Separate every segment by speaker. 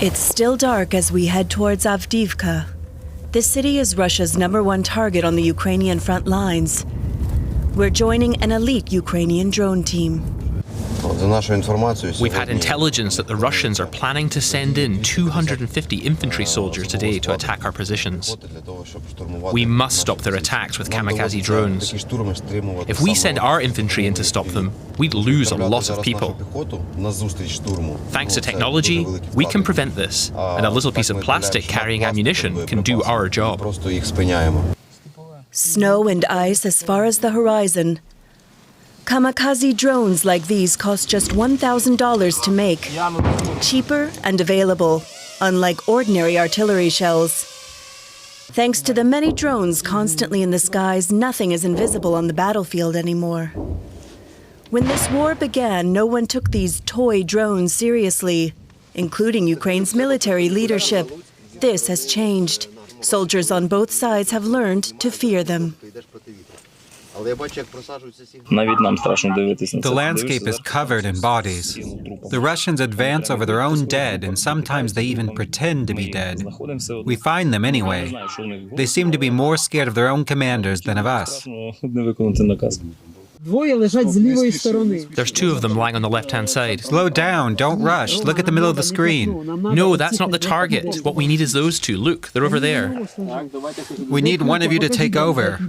Speaker 1: It's still dark as we head towards Avdiivka. This city is Russia's #1 target on the Ukrainian front lines. We're joining an elite Ukrainian drone team.
Speaker 2: We've had intelligence that the Russians are planning to send in 250 infantry soldiers today to attack our positions. We must stop their attacks with kamikaze drones. If we send our infantry in to stop them, we'd lose a lot of people. Thanks to technology, we can prevent this, and a little piece of plastic carrying ammunition can do our job.
Speaker 1: Snow and ice as far as the horizon. Kamikaze drones like these cost just $1,000 to make. Cheaper and available, unlike ordinary artillery shells. Thanks to the many drones constantly in the skies, nothing is invisible on the battlefield anymore. When this war began, no one took these toy drones seriously, including Ukraine's military leadership. This has changed. Soldiers on both sides have learned to fear them.
Speaker 3: The landscape is covered in bodies. The Russians advance over their own dead, and sometimes they even pretend to be dead. We find them anyway. They seem to be more scared of their own commanders than of us.
Speaker 2: There's two of them lying on the left-hand side.
Speaker 3: Slow down, don't rush. Look at the middle of the screen.
Speaker 2: No, that's not the target. What we need is those two. Look, they're over there.
Speaker 3: We need one of you to take over.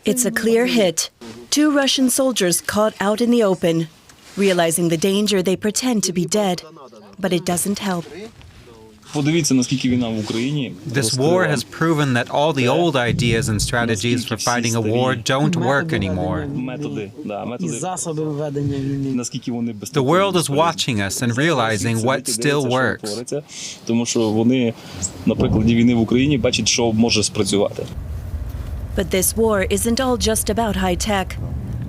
Speaker 1: It's a clear hit. Two Russian soldiers caught out in the open. Realizing the danger, they pretend to be dead. But it doesn't help.
Speaker 3: This war has proven that all the old ideas and strategies for fighting a war don't work anymore. The world is watching us and realizing what still works.
Speaker 1: But this war isn't all just about high-tech.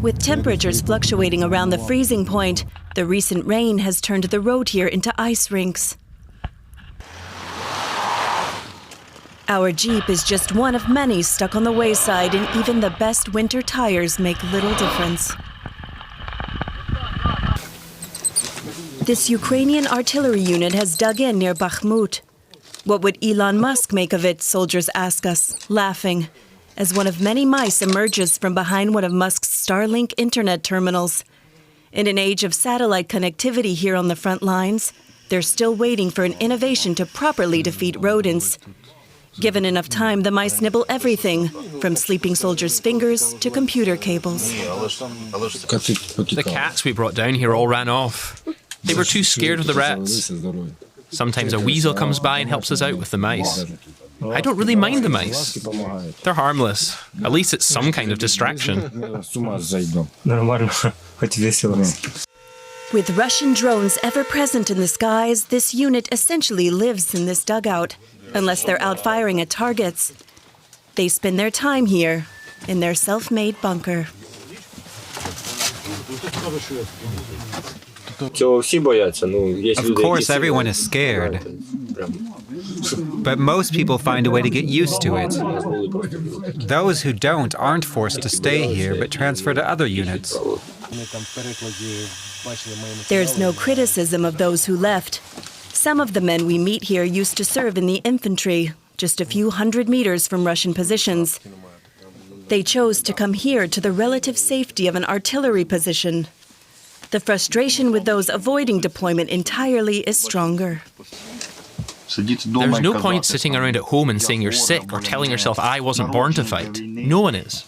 Speaker 1: With temperatures fluctuating around the freezing point, the recent rain has turned the road here into ice rinks. Our Jeep is just one of many stuck on the wayside, and even the best winter tires make little difference. This Ukrainian artillery unit has dug in near Bakhmut. What would Elon Musk make of it, soldiers ask us, laughing, as one of many mice emerges from behind one of Musk's Starlink internet terminals. In an age of satellite connectivity here on the front lines, they're still waiting for an innovation to properly defeat rodents. Given enough time, the mice nibble everything, from sleeping soldiers' fingers to computer cables.
Speaker 2: The cats we brought down here all ran off. They were too scared of the rats. Sometimes a weasel comes by and helps us out with the mice. I don't really mind the mice. They're harmless. At least it's some kind of distraction.
Speaker 1: With Russian drones ever present in the skies, this unit essentially lives in this dugout, unless they're out firing at targets. They spend their time here, in their self-made bunker.
Speaker 3: Of course, everyone is scared. But most people find a way to get used to it. Those who don't aren't forced to stay here, but transfer to other units.
Speaker 1: There's no criticism of those who left. Some of the men we meet here used to serve in the infantry, just a few hundred meters from Russian positions. They chose to come here to the relative safety of an artillery position. The frustration with those avoiding deployment entirely is stronger.
Speaker 2: There's no point sitting around at home and saying you're sick or telling yourself I wasn't born to fight. No one is.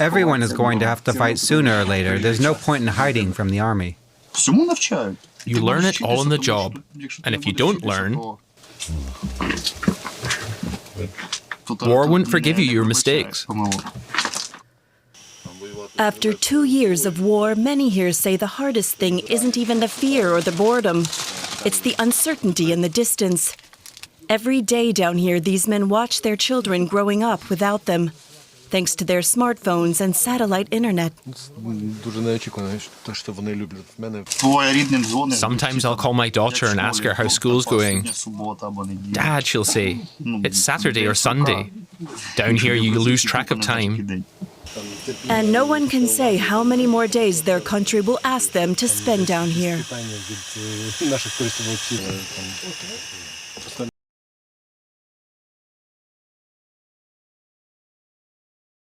Speaker 3: Everyone is going to have to fight sooner or later. There's no point in hiding from the army.
Speaker 2: You learn it all on the job, and if you don't learn, war won't forgive you your mistakes.
Speaker 1: After 2 years of war, many here say the hardest thing isn't even the fear or the boredom. It's the uncertainty and the distance. Every day down here, these men watch their children growing up without them, thanks to their smartphones and satellite internet.
Speaker 2: Sometimes I'll call my daughter and ask her how school's going. Dad, she'll say, it's Saturday or Sunday. Down here you lose track of time.
Speaker 1: And no one can say how many more days their country will ask them to spend down here.